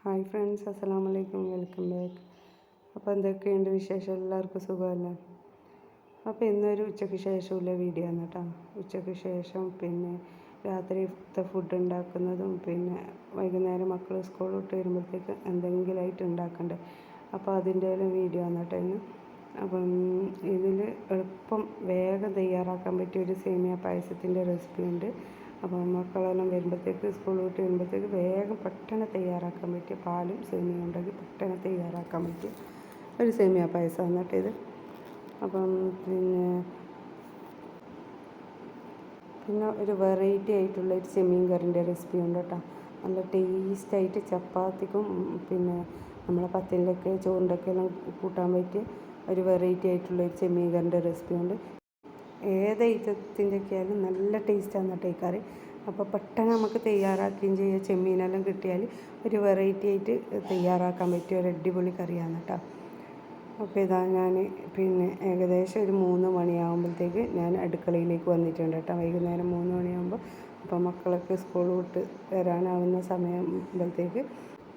Hi friends, അസ്സലാമു അലൈക്കും. Welcome back. അപ്പോൾ എന്തൊക്കെയുണ്ട് വിശേഷം? എല്ലാവർക്കും സുഖമല്ലേ? അപ്പോൾ ഇന്നൊരു ഉച്ചയ്ക്ക് ശേഷമുള്ള വീഡിയോ ആണ് കേട്ടോ. ഉച്ചയ്ക്ക് ശേഷം പിന്നെ രാത്രിത്തെ ഫുഡ് ഉണ്ടാക്കുന്നതും പിന്നെ വൈകുന്നേരം മക്കൾ സ്കൂൾ വിട്ട് വരുമ്പോഴത്തേക്ക് എന്തെങ്കിലുമായിട്ട് ഉണ്ടാക്കണ്ടേ. അപ്പോൾ അതിൻ്റെ എല്ലാം വീഡിയോ ആണ് കേട്ടോ ഇന്ന്. അപ്പം ഇതിൽ എളുപ്പം വേഗം തയ്യാറാക്കാൻ പറ്റിയൊരു സേമിയ പായസത്തിൻ്റെ റെസിപ്പി ഉണ്ട്. അപ്പം മക്കളെല്ലാം വരുമ്പോഴത്തേക്ക് സ്കൂൾ വിട്ട് വരുമ്പോഴത്തേക്ക് വേഗം പെട്ടെന്ന് തയ്യാറാക്കാൻ പറ്റിയ പാലും സേമിയ ഉണ്ടെങ്കിൽ പെട്ടെന്ന് തയ്യാറാക്കാൻ പറ്റിയ ഒരു സേമിയ പായസമാണ് കേട്ടോ ഇത്. അപ്പം പിന്നെ ഒരു വെറൈറ്റി ആയിട്ടുള്ള ഒരു ചെമ്മീൻ കറിൻ്റെ റെസിപ്പി ഉണ്ട് കേട്ടോ. നല്ല ടേസ്റ്റായിട്ട് ചപ്പാത്തിക്കും പിന്നെ നമ്മളെ പത്തിലൊക്കെ ചോറിൻ്റെ ഒക്കെ എല്ലാം കൂട്ടാൻ പറ്റിയ ഒരു വെറൈറ്റി ആയിട്ടുള്ള ഒരു ചെമ്മീൻ കറിൻ്റെ റെസിപ്പി ഉണ്ട്. ഏത് ഐറ്റത്തിൻ്റെ ഒക്കെ ആയാലും നല്ല ടേസ്റ്റാണ് കേട്ടോ ഈ കറി. അപ്പോൾ പെട്ടെന്ന് നമുക്ക് തയ്യാറാക്കുകയും ചെയ്യാം. ചെമ്മീനെല്ലാം കിട്ടിയാൽ ഒരു വെറൈറ്റി ആയിട്ട് തയ്യാറാക്കാൻ പറ്റിയ ഒരു അടിപൊളി കറിയാണ് കേട്ടോ. അപ്പോൾ ഇതാ ഞാൻ പിന്നെ ഏകദേശം ഒരു 3 മണിയാകുമ്പോഴത്തേക്ക് ഞാൻ അടുക്കളയിലേക്ക് വന്നിട്ടുണ്ട് കേട്ടോ. വൈകുന്നേരം 3 മണിയാകുമ്പോൾ അപ്പോൾ മക്കളൊക്കെ സ്കൂൾ വിട്ട് വരാനാവുന്ന സമയമാകുമ്പോഴത്തേക്ക്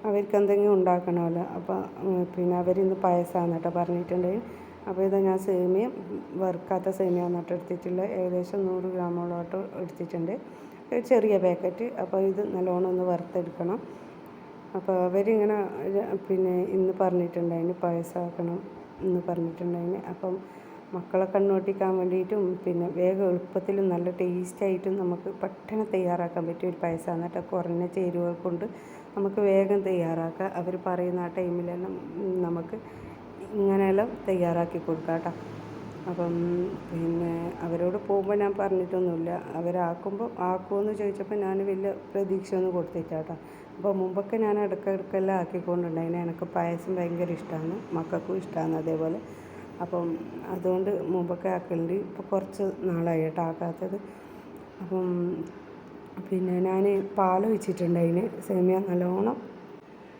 അവർക്ക് എന്തെങ്കിലും ഉണ്ടാക്കണമല്ലോ. അപ്പോൾ പിന്നെ അവരിന്ന് പായസമാണ് കേട്ടോ പറഞ്ഞിട്ടുണ്ടെങ്കിൽ. അപ്പോൾ ഇതാ ഞാൻ സേമിയ വറുക്കാത്ത സേമിയാണ് കേട്ടോ എടുത്തിട്ടുള്ളത്. ഏകദേശം 100 ഗ്രാമോളോട്ട് എടുത്തിട്ടുണ്ട്, ചെറിയ പാക്കറ്റ്. അപ്പോൾ ഇത് നല്ലോണം ഒന്ന് വറുത്തെടുക്കണം. അപ്പോൾ അവരിങ്ങനെ പിന്നെ ഇന്ന് പറഞ്ഞിട്ടുണ്ടായിന് പായസമാക്കണം എന്ന് പറഞ്ഞിട്ടുണ്ടായിന്. അപ്പം മക്കളെ കണ്ണോട്ടിക്കാൻ വേണ്ടിയിട്ടും പിന്നെ വേഗം എളുപ്പത്തിലും നല്ല ടേസ്റ്റായിട്ടും നമുക്ക് പെട്ടെന്ന് തയ്യാറാക്കാൻ പറ്റിയ ഒരു പായസമാണ് കേട്ടോ. കുറഞ്ഞ ചേരുവകൾ കൊണ്ട് നമുക്ക് വേഗം തയ്യാറാക്കാം. അവർ പറയുന്ന ആ ടൈമിലെല്ലാം നമുക്ക് ഇങ്ങനെയെല്ലാം തയ്യാറാക്കി കൊടുക്കാം കേട്ടോ. അപ്പം പിന്നെ അവരോട് പോകുമ്പോൾ ഞാൻ പറഞ്ഞിട്ടൊന്നുമില്ല. അവരാക്കുമ്പോൾ ആക്കുമെന്ന് ചോദിച്ചപ്പോൾ ഞാൻ വലിയ പ്രതീക്ഷയൊന്നും കൊടുത്തില്ല കേട്ടോ. അപ്പോൾ മുമ്പൊക്കെ ഞാൻ ഇടയ്ക്കെല്ലാം ആക്കിക്കൊണ്ടുണ്ടായിന്. എനിക്ക് പായസം ഭയങ്കര ഇഷ്ടമാണ്, മക്കൾക്കും ഇഷ്ടമാണ് അതേപോലെ. അപ്പം അതുകൊണ്ട് മുമ്പൊക്കെ ആക്കലുണ്ട്. ഇപ്പോൾ കുറച്ച് നാളായി കേട്ടോ ആക്കാത്തത്. അപ്പം പിന്നെ ഞാൻ പാലൊഴിച്ചിട്ടുണ്ടായിന്. സേമിയ നല്ലോണം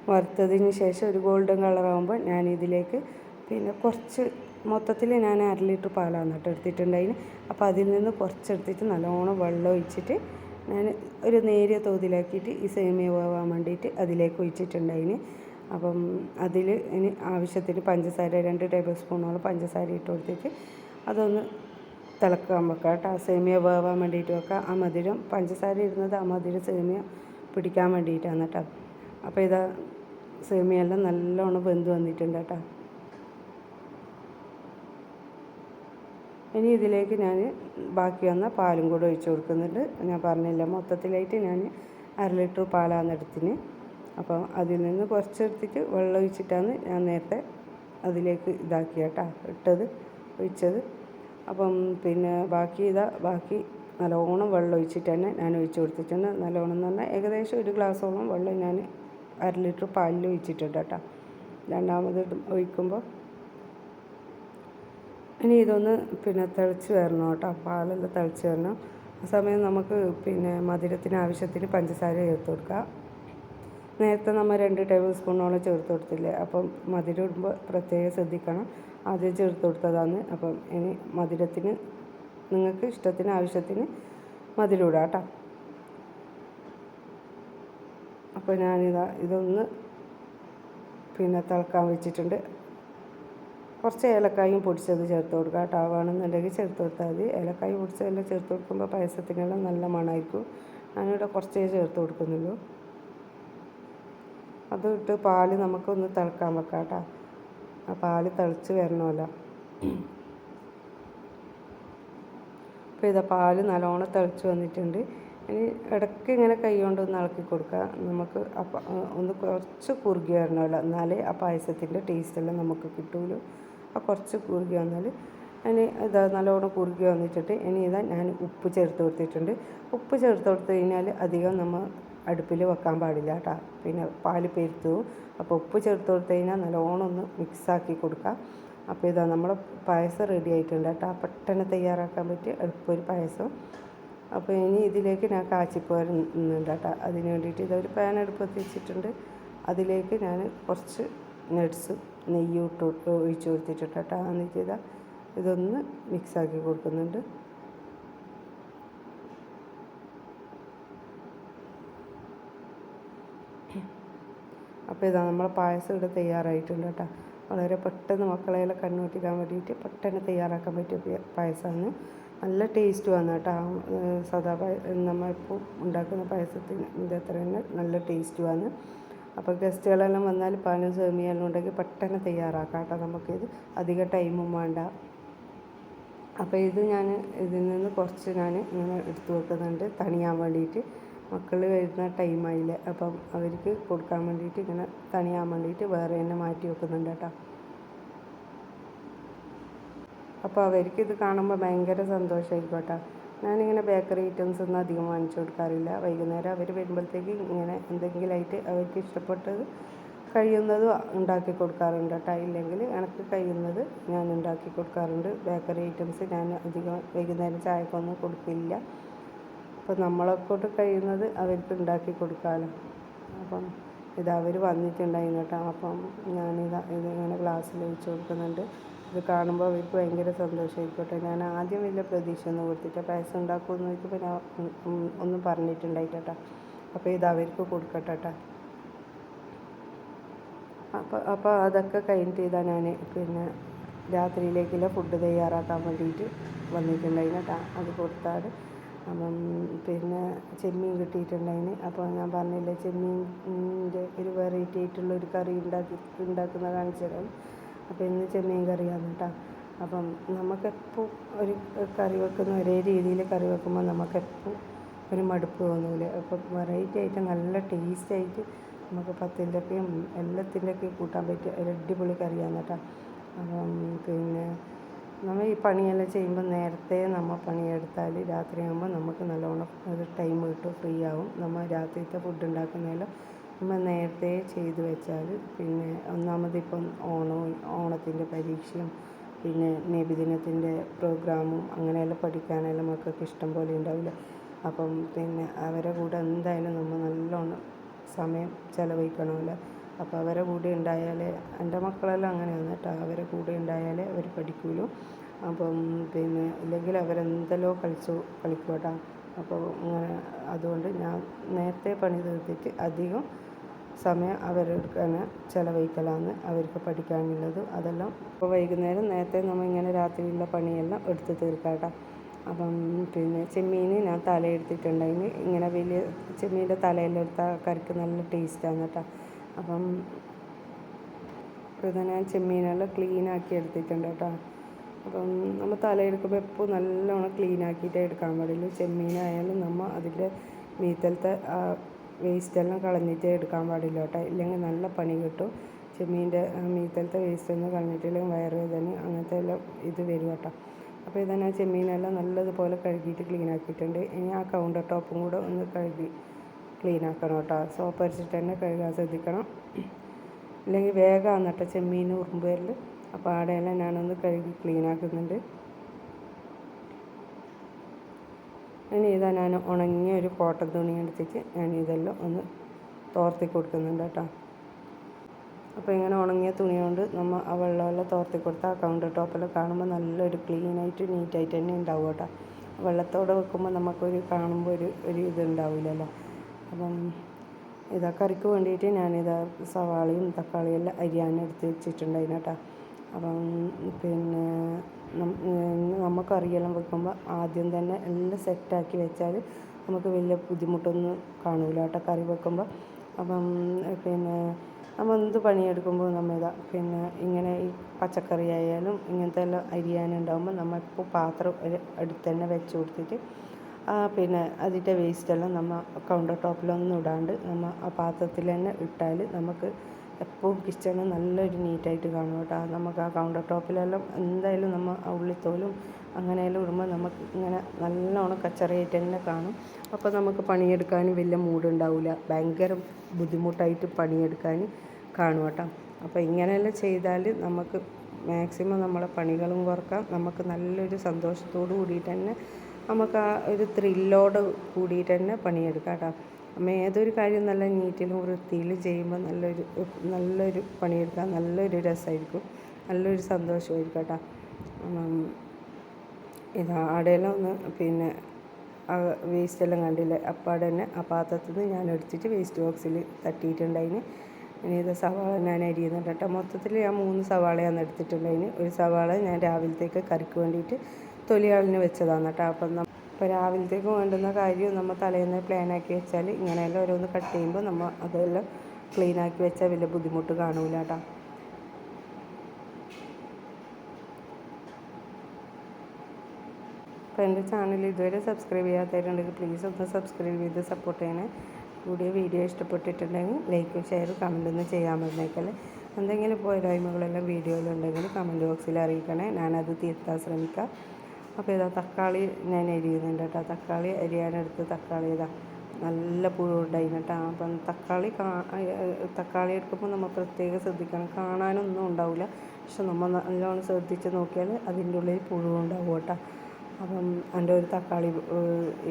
വറുത്തതിന് ശേഷം ഒരു ഗോൾഡൻ കളറാകുമ്പോൾ ഞാനിതിലേക്ക് പിന്നെ കുറച്ച് മൊത്തത്തിൽ ഞാൻ 1/2 ലിറ്റർ പാലാണ് കേട്ടോ എടുത്തിട്ടുണ്ടായിന്. അപ്പോൾ അതിൽ നിന്ന് കുറച്ചെടുത്തിട്ട് നല്ലോണം വെള്ളം ഒഴിച്ചിട്ട് ഞാൻ ഒരു നേരിയ തോതിലാക്കിയിട്ട് ഈ സേമിയ വേവാൻ വേണ്ടിയിട്ട് അതിലേക്ക് ഒഴിച്ചിട്ടുണ്ടായിന്. അപ്പം അതിൽ ഇനി ആവശ്യത്തിന് പഞ്ചസാര 2 ടേബിൾ സ്പൂണോളം പഞ്ചസാര ഇട്ട് കൊടുത്തിട്ട് അതൊന്ന് തിളക്കാൻ വെക്കാം കേട്ടോ. സേമിയ വേവാൻ വേണ്ടിയിട്ട് വെക്കാം. ആ മധുരം പഞ്ചസാര ഇടുന്നത് ആ മധുരം സേമിയ പിടിക്കാൻ വേണ്ടിയിട്ടാണ് കേട്ടോ. അപ്പോൾ ഇതാ സേമിയെല്ലാം നല്ലോണം വെന്ത് വന്നിട്ടുണ്ട് കേട്ടോ. ഇനി ഇതിലേക്ക് ഞാൻ ബാക്കി വന്ന പാലും കൂടെ ഒഴിച്ച് കൊടുക്കുന്നുണ്ട്. ഞാൻ പറഞ്ഞില്ല, മൊത്തത്തിലായിട്ട് ഞാൻ 1/2 ലിറ്റർ പാലാണ് എടുത്തിന്. അപ്പം അതിൽ നിന്ന് കുറച്ചെടുത്തിട്ട് വെള്ളം ഒഴിച്ചിട്ടാണ് ഞാൻ നേരത്തെ അതിലേക്ക് ഇതാക്കി കേട്ടോ ഒഴിച്ചത്. അപ്പം പിന്നെ ബാക്കി നല്ലോണം വെള്ളം ഒഴിച്ചിട്ട് തന്നെ ഞാൻ ഒഴിച്ച് കൊടുത്തിട്ടുണ്ട്. നല്ലോണം എന്ന് പറഞ്ഞാൽ ഏകദേശം 1 ഗ്ലാസ്സോളം വെള്ളം ഞാൻ 1/2 ലിറ്റർ പാലിൽ ഒഴിച്ചിട്ടുണ്ട് കേട്ടോ. രണ്ടാമത് ഒഴിക്കുമ്പോൾ ഇനി ഇതൊന്ന് പിന്നെ തിളച്ച് വരണം കേട്ടോ. പാലെല്ലാം തിളച്ച് വരണം. ആ സമയം നമുക്ക് പിന്നെ മധുരത്തിന് ആവശ്യത്തിന് പഞ്ചസാര ചേർത്ത് കൊടുക്കുക. നേരത്തെ നമ്മൾ 2 ടേബിൾ സ്പൂണോളം ചേർത്ത് കൊടുത്തില്ലേ. അപ്പം മധുരം ഇടുമ്പോൾ പ്രത്യേകം ശ്രദ്ധിക്കണം. ആദ്യം ചേർത്ത് കൊടുത്തതാണ്. അപ്പം ഇനി മധുരത്തിന് നിങ്ങൾക്ക് ഇഷ്ടത്തിന് ആവശ്യത്തിന് മധുരം ഇടാം കേട്ടോ. അപ്പോൾ ഇതൊന്ന് പിന്നെ തിളക്കാൻ വെച്ചിട്ടുണ്ട്. കുറച്ച് ഏലക്കായും പൊടിച്ചത് ചേർത്ത് കൊടുക്കുക കേട്ടോ. വേണമെന്നുണ്ടെങ്കിൽ ചേർത്ത് കൊടുത്താൽ മതി. ഏലക്കായ പൊടിച്ചതെല്ലാം ചേർത്ത് കൊടുക്കുമ്പോൾ പായസത്തിനെല്ലാം നല്ല മണമായിരിക്കും. ഞാനിവിടെ കുറച്ചേ ചേർത്ത് കൊടുക്കുന്നുള്ളൂ. അത് ഇട്ട് പാല് നമുക്കൊന്ന് തിളക്കാൻ വെക്കാം കേട്ടോ. ആ പാല് തിളച്ച് വരണമല്ലോ. അപ്പോൾ ഇതാ പാല് നല്ലോണം തിളച്ച് വന്നിട്ടുണ്ട്. ഇനി ഇടയ്ക്ക് ഇങ്ങനെ കൈ കൊണ്ടൊന്ന് ഇളക്കി കൊടുക്കുക. നമുക്ക് ഒന്ന് കുറച്ച് കുറുകി വരണമല്ലോ, എന്നാലേ ആ പായസത്തിൻ്റെ ടേസ്റ്റെല്ലാം നമുക്ക് കിട്ടുള്ളൂ. ആ കുറച്ച് കുറുകി വന്നാൽ ഇതാ നല്ലോണം കുറുകി വന്നിട്ടുണ്ട്. ഇനി ഞാൻ ഉപ്പ് ചേർത്ത് കൊടുത്തിട്ടുണ്ട്. ഉപ്പ് ചേർത്ത് കൊടുത്തു കഴിഞ്ഞാൽ അധികം നമ്മൾ അടുപ്പിൽ വെക്കാൻ പാടില്ല കേട്ടോ. പിന്നെ പാല് പെരുത്തു. അപ്പോൾ ഉപ്പ് ചേർത്ത് കൊടുത്തു കഴിഞ്ഞാൽ നല്ലോണം ഒന്ന് മിക്സാക്കി കൊടുക്കാം. അപ്പോൾ ഇതാ നമ്മളെ പായസം റെഡി ആയിട്ടുണ്ട് കേട്ടോ. പെട്ടെന്ന് തയ്യാറാക്കാൻ പറ്റിയ എളുപ്പമൊരു പായസം. അപ്പോൾ ഇനി ഇതിലേക്ക് ഞാൻ കാച്ചിപ്പോരുന്നുണ്ട് കേട്ടോ. അതിന് വേണ്ടിയിട്ട് ഇതൊരു പാൻ അടുപ്പത്ത് വെച്ചിട്ടുണ്ട്. അതിലേക്ക് ഞാൻ കുറച്ച് നട്ട്സ് നെയ്യ് ഒഴിച്ച് കൊടുത്തിട്ടുണ്ട് കേട്ടോ. എന്നിട്ട് ഇതൊന്ന് മിക്സാക്കി കൊടുക്കുന്നുണ്ട്. അപ്പോൾ ഇതാ നമ്മളെ പായസം ഇവിടെ തയ്യാറായിട്ടുണ്ട് കേട്ടോ. വളരെ പെട്ടെന്ന് മക്കളെല്ലാം കണ്ണൂട്ടിക്കാൻ വേണ്ടിയിട്ട് പെട്ടെന്ന് തയ്യാറാക്കാൻ പറ്റിയ പായസമാണ്. നല്ല ടേസ്റ്റുമാണ് കേട്ടോ. സാധാ നമ്മൾ ഇപ്പോൾ ഉണ്ടാക്കുന്ന പായസത്തിൻ്റെ അത്ര തന്നെ നല്ല ടേസ്റ്റുമാണ്. അപ്പോൾ ഗസ്റ്റുകളെല്ലാം വന്നാൽ പാലും സേമിയെല്ലാം ഉണ്ടെങ്കിൽ പെട്ടെന്ന് തയ്യാറാക്കാം കേട്ടോ. നമുക്കിത് അധികം ടൈമും വേണ്ട. അപ്പോൾ ഇത് ഞാൻ ഇതിൽ നിന്ന് കുറച്ച് ഞാൻ ഇങ്ങനെ എടുത്തു വെക്കുന്നുണ്ട് തണിയാൻ വേണ്ടിയിട്ട്. മക്കൾ വരുന്ന ടൈമായില്ല, അപ്പം അവർക്ക് കൊടുക്കാൻ വേണ്ടിയിട്ട് ഇങ്ങനെ തണിയാൻ വേണ്ടിയിട്ട് വേറെ തന്നെ മാറ്റി വെക്കുന്നുണ്ട് കേട്ടോ. അപ്പോൾ അവർക്ക് ഇത് കാണുമ്പോൾ ഭയങ്കര സന്തോഷമായിരിക്കും കേട്ടോ. ഞാനിങ്ങനെ ബേക്കറി ഐറ്റംസ് ഒന്നും അധികം വാങ്ങിച്ചു കൊടുക്കാറില്ല. വൈകുന്നേരം അവർ വരുമ്പോഴത്തേക്ക് ഇങ്ങനെ എന്തെങ്കിലുമായിട്ട് അവർക്ക് ഇഷ്ടപ്പെട്ടത് കഴിയുന്നത് ഉണ്ടാക്കി കൊടുക്കാറുണ്ട് കേട്ടോ. ഇല്ലെങ്കിൽ എനിക്ക് കഴിയുന്നത് ഞാൻ ഉണ്ടാക്കി കൊടുക്കാറുണ്ട്. ബേക്കറി ഐറ്റംസ് ഞാൻ അധികം വൈകുന്നേരം ചായക്കൊന്നും കൊടുക്കില്ല. അപ്പോൾ നമ്മളെക്കൊണ്ട് കഴിയുന്നത് അവർക്ക് ഉണ്ടാക്കി കൊടുക്കാമല്ലോ. അപ്പം ഇത് അവർ വന്നിട്ടുണ്ടായിരുന്നു കേട്ടോ. അപ്പം ഇതിങ്ങനെ ഗ്ലാസ്സിൽ ഒഴിച്ച് കൊടുക്കുന്നുണ്ട്. ഇത് കാണുമ്പോൾ അവർക്ക് ഭയങ്കര സന്തോഷമായിക്കോട്ടെ. ഞാൻ ആദ്യം വലിയ പ്രതീക്ഷയൊന്നും കൊടുത്തിട്ട് പായസം ഉണ്ടാക്കുമെന്ന് ചോദിച്ചപ്പോൾ ഞാൻ ഒന്നും പറഞ്ഞിട്ടുണ്ടായിട്ടോ. അപ്പോൾ ഇത് അവർക്ക് കൊടുക്കട്ടെ കേട്ടോ. അപ്പോൾ അതൊക്കെ കഴിഞ്ഞിട്ട് ഇതാ ഞാൻ പിന്നെ രാത്രിയിലേക്കുള്ള ഫുഡ് തയ്യാറാക്കാൻ വേണ്ടിയിട്ട് വന്നിട്ടുണ്ടായിരുന്നു കേട്ടോ. അത് കൊടുത്താൽ അപ്പം പിന്നെ ചെമ്മീൻ കിട്ടിയിട്ടുണ്ടായിന്. അപ്പോൾ ഞാൻ പറഞ്ഞില്ലേ ചെമ്മീൻ്റെ ഒരു വെറൈറ്റി ആയിട്ടുള്ള ഒരു കറി ഉണ്ടാക്കുന്ന കാണിച്ചു തരാം. അപ്പോൾ ഇന്ന് ചെമ്മീൻ കറിയാണ് കേട്ടോ. അപ്പം നമുക്കെപ്പോൾ ഒരു കറി വെക്കുന്ന ഒരേ രീതിയിൽ കറി വെക്കുമ്പോൾ നമുക്കെപ്പോൾ ഒരു മടുപ്പ് തോന്നില്ല. അപ്പം വെറൈറ്റി ആയിട്ട് നല്ല ടേസ്റ്റായിട്ട് നമുക്ക് പത്തിൻ്റെയൊക്കെയും എല്ലാത്തിൻ്റെയൊക്കെയും കൂട്ടാൻ പറ്റിയ ഒരു അടിപൊളി കറിയാണ് കേട്ടോ. അപ്പം പിന്നെ നമ്മൾ ഈ പണിയെല്ലാം ചെയ്യുമ്പോൾ നേരത്തെ നമ്മൾ പണിയെടുത്താൽ രാത്രിയാകുമ്പോൾ നമുക്ക് നല്ലോണം ഒരു ടൈം കിട്ടും, ഫ്രീ ആവും. നമ്മൾ രാത്രിത്തെ ഫുഡ് ഉണ്ടാക്കുന്നതെല്ലാം നമ്മൾ നേരത്തെ ചെയ്ത് വെച്ചാൽ പിന്നെ ഒന്നാമതിപ്പം ഓണത്തിൻ്റെ പരീക്ഷയും പിന്നെ നബിദിനത്തിൻ്റെ പ്രോഗ്രാമും അങ്ങനെയെല്ലാം പഠിക്കാനെല്ലാം മക്കൾക്ക് ഇഷ്ടം പോലെ ഉണ്ടാവില്ല. അപ്പം പിന്നെ അവരെ കൂടെ എന്തായാലും നമ്മൾ നല്ലോണം സമയം ചിലവഴിക്കണമല്ലോ. അപ്പോൾ അവരെ കൂടെ ഉണ്ടായാലേ, എൻ്റെ മക്കളെല്ലാം അങ്ങനെയാണ് കേട്ടോ, അവരെ കൂടെ ഉണ്ടായാലേ അവർ പഠിക്കുള്ളൂ. അപ്പം പിന്നെ ഇല്ലെങ്കിൽ അവരെന്തെല്ലോ കളിക്കും കേട്ടോ. അപ്പോൾ അങ്ങനെ അതുകൊണ്ട് ഞാൻ നേരത്തെ പണി തീർത്തിട്ട് അധികം സമയം അവരെടുക്കാൻ ചിലവഴിക്കലാണ് അവർക്ക് പഠിക്കാനുള്ളത്. അതെല്ലാം ഇപ്പോൾ വൈകുന്നേരം നേരത്തെ നമ്മൾ ഇങ്ങനെ രാത്രിയിലുള്ള പണിയെല്ലാം എടുത്ത് തീർക്കാം കേട്ടോ. അപ്പം പിന്നെ ചെമ്മീൻ ഞാൻ തലയെടുത്തിട്ടുണ്ടായിന്. ഇങ്ങനെ വലിയ ചെമ്മീൻ്റെ തലയെല്ലാം എടുത്താൽ കറിക്ക് നല്ല ടേസ്റ്റാണ് കേട്ടോ. അപ്പം പിന്നെ ഞാൻ ചെമ്മീനെല്ലാം ക്ലീനാക്കി എടുത്തിട്ടുണ്ട് കേട്ടോ. അപ്പം നമ്മൾ തലയെടുക്കുമ്പോൾ എപ്പോൾ നല്ലോണം ക്ലീനാക്കിയിട്ടേ എടുക്കാൻ പാടുള്ളൂ. ചെമ്മീനായാലും നമ്മൾ അതിൻ്റെ മീത്തലത്തെ വേസ്റ്റെല്ലാം കളഞ്ഞിട്ടേ എടുക്കാൻ പാടില്ല കേട്ടോ. ഇല്ലെങ്കിൽ നല്ല പണി കിട്ടും. ചെമ്മീൻ്റെ മീത്തലത്തെ വേസ്റ്റൊന്നും കളഞ്ഞിട്ടില്ലെങ്കിൽ വയറുവേദന അങ്ങനത്തെ എല്ലാം ഇത് വരും കേട്ടോ. അപ്പോൾ ഇതാണ് ചെമ്മീനെല്ലാം നല്ലതുപോലെ കഴുകിയിട്ട് ക്ലീനാക്കിയിട്ടുണ്ട്. ഇനി ആ കൗണ്ടർ ടോപ്പും കൂടെ ഒന്ന് കഴുകി ക്ലീനാക്കണം കേട്ടോ. സോപ്പ് അരിച്ചിട്ട് തന്നെ കഴുകാൻ ശ്രദ്ധിക്കണം. ഇല്ലെങ്കിൽ വേഗമാണ് കേട്ടോ ചെമ്മീൻ ഉറുമ്പ് വരൽ. അപ്പോൾ ആടെയെല്ലാം ഞാനൊന്ന് കഴുകി ക്ലീനാക്കുന്നുണ്ട്. ഇനി ഇതാ ഞാൻ ഉണങ്ങിയ ഒരു കോട്ടൺ തുണി എടുത്തിട്ട് ഞാൻ ഇതെല്ലാം ഒന്ന് തോർത്തി കൊടുക്കുന്നുണ്ട് കേട്ടോ. അപ്പോൾ ഇങ്ങനെ ഉണങ്ങിയ തുണി കൊണ്ട് നമ്മൾ ആ വെള്ളമെല്ലാം തോർത്തി കൊടുത്താൽ ആ കൗണ്ടർ ടോപ്പെല്ലാം കാണുമ്പോൾ നല്ലൊരു ക്ലീനായിട്ട് നീറ്റായിട്ട് തന്നെ ഉണ്ടാവും കേട്ടോ. വെള്ളത്തോടെ വെക്കുമ്പോൾ നമുക്കൊരു കാണുമ്പോൾ ഒരു ഇതുണ്ടാവില്ലല്ലോ. അപ്പം ഇതാ കറിക്ക് വേണ്ടിയിട്ട് ഞാനിതാ സവാളയും തക്കാളിയും എല്ലാം അരിയാനെടുത്ത് വെച്ചിട്ടുണ്ടായിരുന്നു കേട്ടോ. അപ്പം പിന്നെ നമുക്കറിയെല്ലാം വെക്കുമ്പോൾ ആദ്യം തന്നെ എല്ലാം സെറ്റാക്കി വെച്ചാൽ നമുക്ക് വലിയ ബുദ്ധിമുട്ടൊന്നും കാണില്ല കേട്ടോ കറി വെക്കുമ്പോൾ. അപ്പം പിന്നെ നമ്മൾ എന്ത് പണിയെടുക്കുമ്പോൾ പിന്നെ ഇങ്ങനെ ഈ പച്ചക്കറി ആയാലും ഇങ്ങനത്തെ എല്ലാം അരിയാനുണ്ടാകുമ്പോൾ നമ്മൾ ഇപ്പോൾ പാത്രം അടുത്ത് തന്നെ വെച്ച് കൊടുത്തിട്ട് പിന്നെ അതിൻ്റെ വേസ്റ്റെല്ലാം നമ്മൾ കൗണ്ടർ ടോപ്പിലൊന്നും ഇടാണ്ട് നമ്മൾ ആ പാത്രത്തിൽ തന്നെ ഇട്ടാൽ നമുക്ക് എപ്പോഴും കിച്ചണ് നല്ലൊരു നീറ്റായിട്ട് കാണും കേട്ടോ. നമുക്ക് ആ കൗണ്ടർ ടോപ്പിലെല്ലാം എന്തായാലും നമ്മൾ ആ ഉള്ളിത്തോലും അങ്ങനെയെല്ലാം ഇടുമ്പോൾ നമുക്ക് ഇങ്ങനെ നല്ലോണം കച്ചറയായിട്ട് തന്നെ കാണും. അപ്പോൾ നമുക്ക് പണിയെടുക്കാൻ വലിയ മൂടുണ്ടാവില്ല, ഭയങ്കര ബുദ്ധിമുട്ടായിട്ട് പണിയെടുക്കാൻ കാണും കേട്ടോ. അപ്പോൾ ഇങ്ങനെയെല്ലാം ചെയ്താൽ നമുക്ക് മാക്സിമം നമ്മളെ പണികളും കുറക്കാം. നമുക്ക് നല്ലൊരു സന്തോഷത്തോടു കൂടിയിട്ട് തന്നെ നമുക്ക് ആ ഒരു ത്രില്ലോട് കൂടിയിട്ട് തന്നെ പണിയെടുക്കാം കേട്ടോ. നമ്മൾ ഏതൊരു കാര്യം നല്ല നീറ്റിലും വൃത്തിയിലും ചെയ്യുമ്പോൾ നല്ലൊരു പണിയെടുക്കാൻ നല്ലൊരു രസമായിരിക്കും, നല്ലൊരു സന്തോഷമായിരിക്കും കേട്ടോ. ഇത് ആടെയെല്ലാം ഒന്ന് പിന്നെ ആ വേസ്റ്റെല്ലാം കണ്ടില്ലേ, അപ്പോൾ അവിടെ തന്നെ ആ പാത്രത്തിൽ നിന്ന് ഞാൻ എടുത്തിട്ട് വേസ്റ്റ് ബോക്സിൽ തട്ടിയിട്ടുണ്ടായിന്. ഇനി ഇത് സവാള ഞാൻ അരിയുന്നുണ്ട് കേട്ടോ. മൊത്തത്തിൽ ഞാൻ 3 സവാളയാണ് എടുത്തിട്ടുള്ളതിന്. ഒരു സവാള ഞാൻ രാവിലത്തേക്ക് കറിക്ക് വേണ്ടിയിട്ട് തൊലി കളഞ്ഞ് വെച്ചതാണ് കേട്ടോ. അപ്പം ഇപ്പോൾ രാവിലത്തേക്ക് വേണ്ടുന്ന കാര്യം നമ്മൾ തലേന്ന് പ്ലാനാക്കി വെച്ചാൽ ഇങ്ങനെയെല്ലാം ഓരോന്ന് കട്ട് ചെയ്യുമ്പോൾ നമ്മൾ അതെല്ലാം ക്ലീനാക്കി വെച്ചാൽ വലിയ ബുദ്ധിമുട്ട് കാണൂല കേട്ടോ. അപ്പോൾ എൻ്റെ ചാനൽ ഇതുവരെ സബ്സ്ക്രൈബ് ചെയ്യാത്തവരുണ്ടെങ്കിൽ പ്ലീസ് ഒന്ന് സബ്സ്ക്രൈബ് ചെയ്ത് സപ്പോർട്ട് ചെയ്യണേ. കൂടിയ വീഡിയോ ഇഷ്ടപ്പെട്ടിട്ടുണ്ടെങ്കിൽ ലൈക്കും ഷെയറും കമൻറ്റൊന്നും ചെയ്യാൻ മറന്നേക്കല്ലേ. എന്തെങ്കിലും പോരായ്മകളെല്ലാം വീഡിയോയിലുണ്ടെങ്കിൽ കമൻറ്റ് ബോക്സിൽ അറിയിക്കണേ, ഞാനത് തിരുത്താൻ ശ്രമിക്കാം. അപ്പോൾ ഇതാ തക്കാളി ഞാൻ അരിയുന്നുണ്ട് കേട്ടോ. തക്കാളി അരിയാനെടുത്ത് തക്കാളി ഇതാ നല്ല പുഴുണ്ടായിരുന്നു കേട്ടോ. അപ്പം തക്കാളി എടുക്കുമ്പോൾ നമ്മൾ പ്രത്യേകം ശ്രദ്ധിക്കണം. കാണാനൊന്നും ഉണ്ടാവില്ല, പക്ഷെ നമ്മൾ നല്ലോണം ശ്രദ്ധിച്ച് നോക്കിയാൽ അതിൻ്റെ ഉള്ളിൽ പുഴുണ്ടാവും കേട്ടോ. അപ്പം എൻ്റെ ഒരു തക്കാളി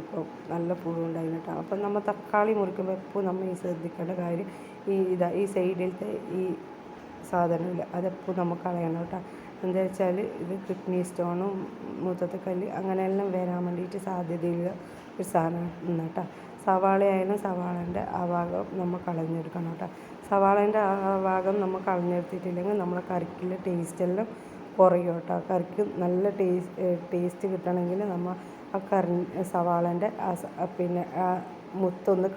ഇപ്പോൾ നല്ല പുഴുണ്ടായിരുന്നു കേട്ടോ. അപ്പം നമ്മൾ തക്കാളി മുറിക്കുമ്പോൾ എപ്പോൾ നമ്മൾ ഈ ശ്രദ്ധിക്കേണ്ട കാര്യം ഈ സൈഡിലത്തെ ഈ സാധനമില്ല, അതെപ്പോൾ നമുക്ക് കളയണം കേട്ടോ. എന്താ വെച്ചാൽ ഇത് കിഡ്നി സ്റ്റോണും മൂത്രത്തിക്കല്ല് അങ്ങനെയെല്ലാം വരാൻ വേണ്ടിയിട്ട് സാധ്യതയുള്ള ഒരു സാധനം കേട്ടോ. സവാളയായാലും സവാളേൻ്റെ ആ ഭാഗം നമ്മൾ കളഞ്ഞെടുക്കണം കേട്ടോ. സവാളേൻ്റെ ആ ഭാഗം നമ്മൾ കളഞ്ഞെടുത്തിട്ടില്ലെങ്കിൽ നമ്മളെ കറിക്കുള്ള ടേസ്റ്റെല്ലാം കുറയും കേട്ടോ. കറിക്ക് നല്ല ടേസ്റ്റ് കിട്ടണമെങ്കിൽ നമ്മൾ ആ സവാളേൻ്റെ പിന്നെ ആ മുത്തൊന്ന്